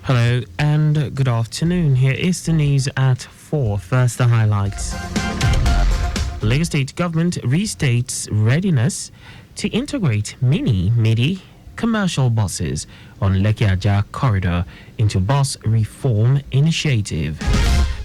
Hello and good afternoon. Here is the news at 4. First, the highlights. The Lagos State government restates readiness to integrate midi commercial buses on Lekki-Ajah corridor into bus reform initiative.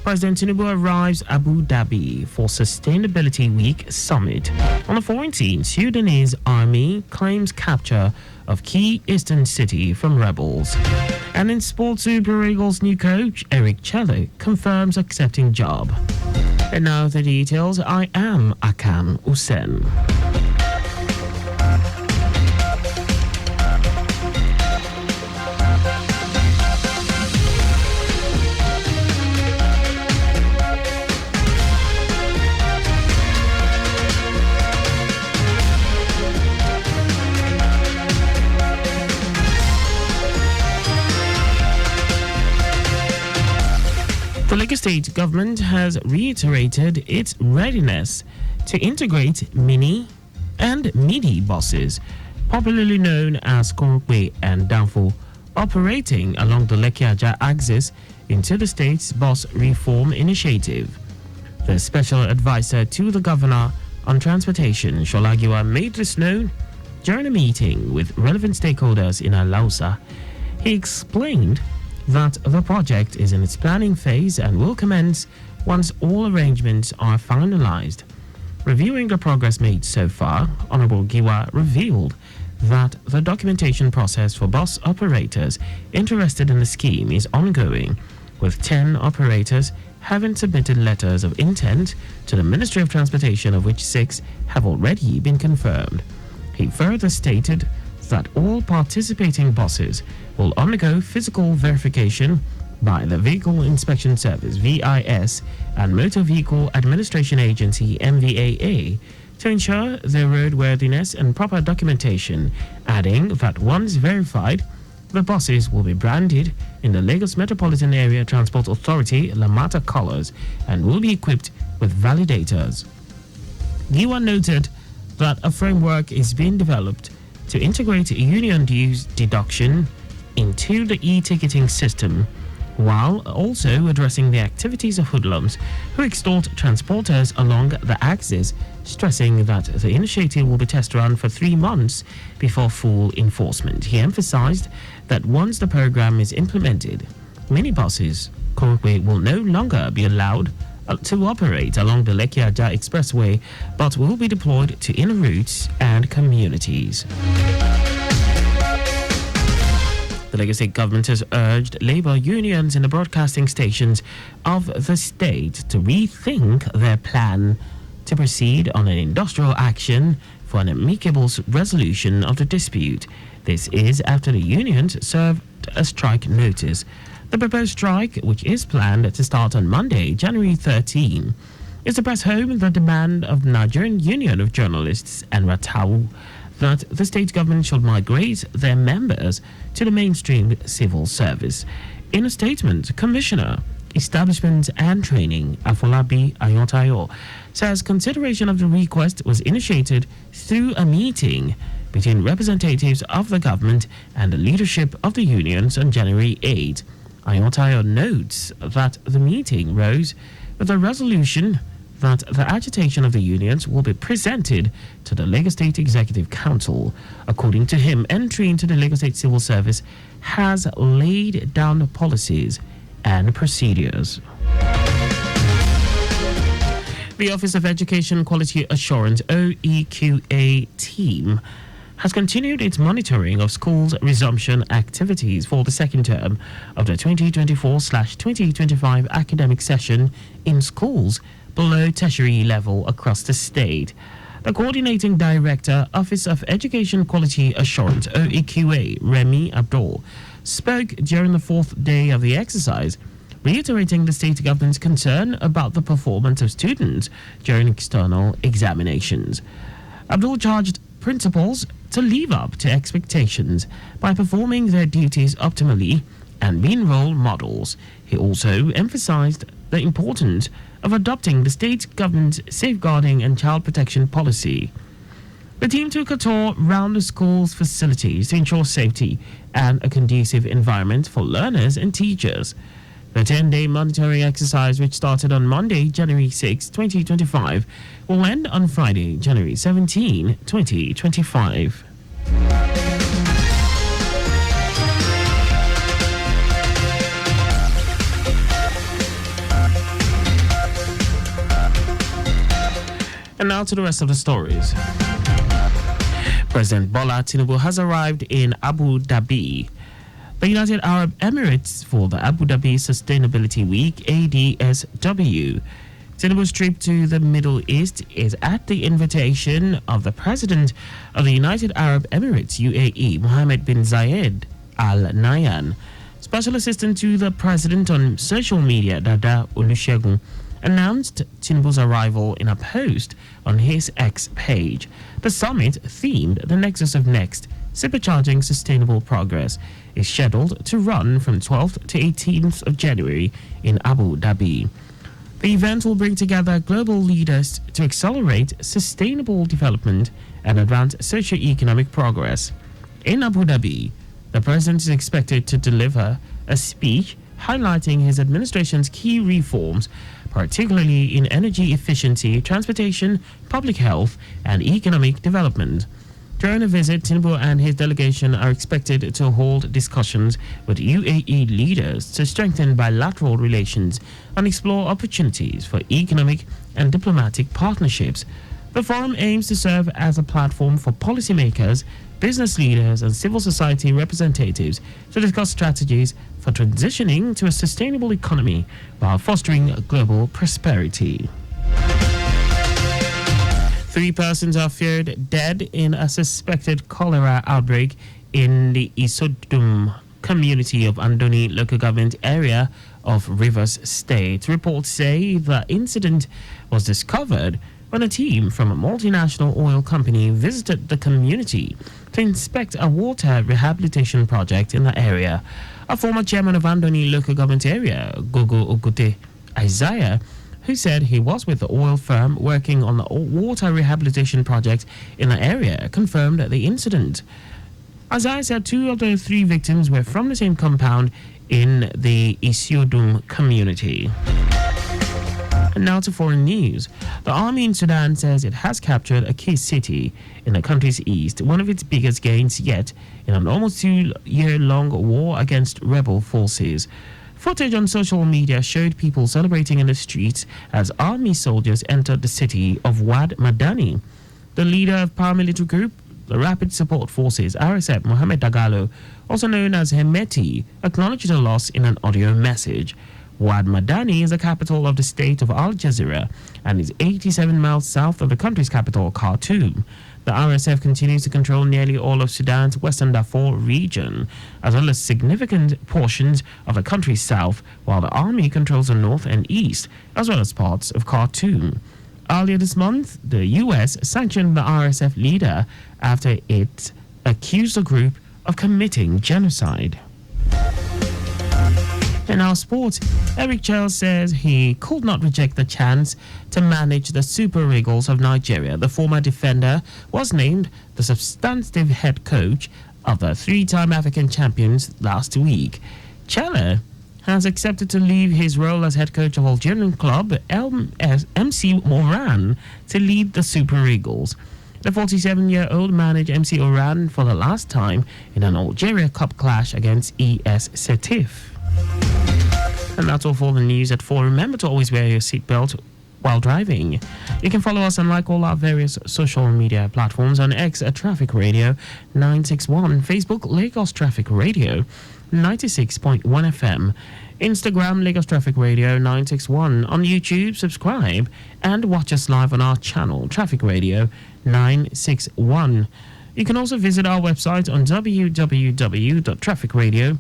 President Tinubu arrives Abu Dhabi for Sustainability Week Summit. On the foreign scene, Sudanese army claims capture of key eastern city from rebels. And in sports, Super Eagles' new coach, Eric Chelle, confirms accepting job. And now the details. I am Akan Usen. The Lagos State government has reiterated its readiness to integrate mini and midi buses, popularly known as Korokwe and Danfo, operating along the Lekki-Ajah axis into the state's bus reform initiative. The special advisor to the governor on transportation, Sholagiwa, made this known during a meeting with relevant stakeholders in Alausa. He explained that the project is in its planning phase and will commence once all arrangements are finalized. Reviewing the progress made so far, Honorable Giwa revealed that the documentation process for bus operators interested in the scheme is ongoing, with 10 operators having submitted letters of intent to the Ministry of Transportation, of which 6 have already been confirmed. He further stated that all participating buses will undergo physical verification by the Vehicle Inspection Service (VIS) and Motor Vehicle Administration Agency (MVAA) to ensure their roadworthiness and proper documentation, adding that once verified, the buses will be branded in the Lagos Metropolitan Area Transport Authority Lamata colors and will be equipped with validators. Giwa noted that a framework is being developed to integrate union dues deduction into the e-ticketing system, while also addressing the activities of hoodlums who extort transporters along the axis, stressing that the initiative will be test run for 3 months before full enforcement. He emphasized that once the program is implemented, minibuses Korokwe will no longer be allowed to operate along the Lekki-Ajah Expressway, but will be deployed to inner routes and communities. The Lagos State government has urged labor unions in the broadcasting stations of the state to rethink their plan to proceed on an industrial action for an amicable resolution of the dispute. This is after the unions served a strike notice. The proposed strike, which is planned to start on Monday, January 13, is to press home the demand of the Nigerian Union of Journalists and Ratau that the state government should migrate their members to the mainstream civil service. In a statement, Commissioner, Establishment and Training, Afolabi Ayotayo, says consideration of the request was initiated through a meeting between representatives of the government and the leadership of the unions on January 8. Ayotayo notes that the meeting rose with a resolution that the agitation of the unions will be presented to the Lagos State Executive Council. According to him, entry into the Lagos State Civil Service has laid down policies and procedures. The Office of Education Quality Assurance (OEQA) team has continued its monitoring of schools' resumption activities for the second term of the 2024/2025 academic session in schools below tertiary level across the state. The Coordinating Director, Office of Education Quality Assurance (OEQA), Remy Abdul, spoke during the 4th day of the exercise, reiterating the state government's concern about the performance of students during external examinations. Abdul charged principals to live up to expectations by performing their duties optimally and being role models. He also emphasized the importance of adopting the state government's safeguarding and child protection policy. The team took a tour round the school's facilities to ensure safety and a conducive environment for learners and teachers. The 10-day monitoring exercise, which started on Monday, January 6, 2025, will end on Friday, January 17, 2025. And now to the rest of the stories. President Bola Tinubu has arrived in Abu Dhabi, the United Arab Emirates, for the Abu Dhabi Sustainability Week, ADSW. Tinubu's trip to the Middle East is at the invitation of the President of the United Arab Emirates, UAE, Mohammed bin Zayed Al Nahyan. Special Assistant to the President on social media, Dada Olusegun, announced Tinubu's arrival in a post on his X page. The summit, themed The Nexus of Next, Supercharging Sustainable Progress, is scheduled to run from 12th to 18th of January in Abu Dhabi. The event will bring together global leaders to accelerate sustainable development and advance socio-economic progress. In Abu Dhabi, the president is expected to deliver a speech highlighting his administration's key reforms, particularly in energy efficiency, transportation, public health, and economic development. During the visit, Tinubu and his delegation are expected to hold discussions with UAE leaders to strengthen bilateral relations and explore opportunities for economic and diplomatic partnerships. The forum aims to serve as a platform for policymakers, business leaders, and civil society representatives to discuss strategies for transitioning to a sustainable economy while fostering global prosperity. 3 persons are feared dead in a suspected cholera outbreak in the Isodum community of Andoni local government area of Rivers State. Reports say the incident was discovered when a team from a multinational oil company visited the community to inspect a water rehabilitation project in the area. A former chairman of Andoni local government area, Gogo Ogute Isaiah, who said he was with the oil firm working on the water rehabilitation project in the area, confirmed the incident. Isaiah said 2 of the 3 victims were from the same compound in the Isiodum community. And now to foreign news. The army in Sudan says it has captured a key city in the country's east, one of its biggest gains yet in an almost 2-year-long war against rebel forces. Footage on social media showed people celebrating in the streets as army soldiers entered the city of Wad Madani. The leader of paramilitary group, the Rapid Support Forces, RSF, Mohamed Dagalo, also known as Hemeti, acknowledged the loss in an audio message. Wad Madani is the capital of the state of Al Jazeera and is 87 miles south of the country's capital, Khartoum. The RSF continues to control nearly all of Sudan's Western Darfur region, as well as significant portions of the country's south, while the army controls the north and east, as well as parts of Khartoum. Earlier this month, the U.S. sanctioned the RSF leader after it accused the group of committing genocide. In our sports, Eric Chell says he could not reject the chance to manage the Super Eagles of Nigeria. The former defender was named the substantive head coach of the 3-time African champions last week. Chelle has accepted to leave his role as head coach of Algerian club MC Oran to lead the Super Eagles. The 47-year-old managed MC Oran for the last time in an Algeria Cup clash against ES Setif. And that's all for the news at 4. Remember to always wear your seatbelt while driving. You can follow us and like all our various social media platforms on X at Traffic Radio 961, Facebook Lagos Traffic Radio 96.1 FM, Instagram Lagos Traffic Radio 961, on YouTube subscribe and watch us live on our channel Traffic Radio 961. You can also visit our website on www.trafficradio961.ng.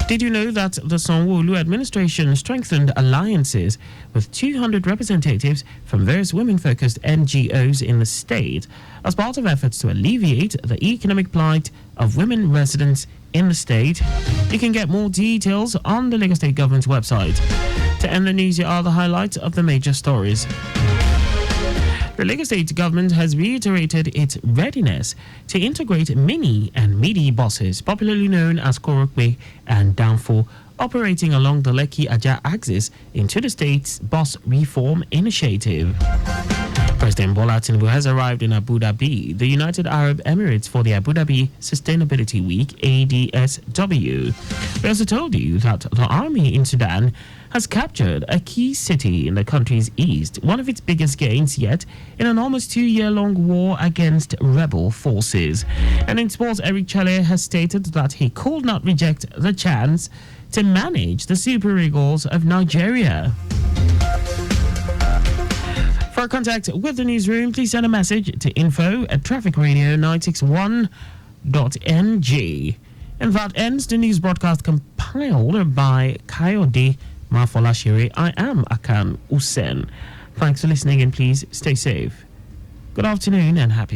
Did you know that the Sanwo-Olu administration strengthened alliances with 200 representatives from various women-focused NGOs in the state as part of efforts to alleviate the economic plight of women residents in the state? You can get more details on the Lagos State Government's website. To end the news, here are the highlights of the major stories. The Lagos State government has reiterated its readiness to integrate mini and midi buses, popularly known as Korokwe and Danfo, operating along the Lekki-Ajah axis into the state's bus reform initiative. President Bola Tinubu has arrived in Abu Dhabi, the United Arab Emirates, for the Abu Dhabi Sustainability Week, ADSW. We also told you that the army in Sudan has captured a key city in the country's east, one of its biggest gains yet in an almost 2-year-long war against rebel forces. And in sports, Eric Chale has stated that he could not reject the chance to manage the Super Eagles of Nigeria. For contact with the newsroom, please send a message to info@trafficradio961.ng. And that ends the news broadcast compiled by Kayode Mafolashiri. I am Akan Usen. Thanks for listening and please stay safe. Good afternoon and happy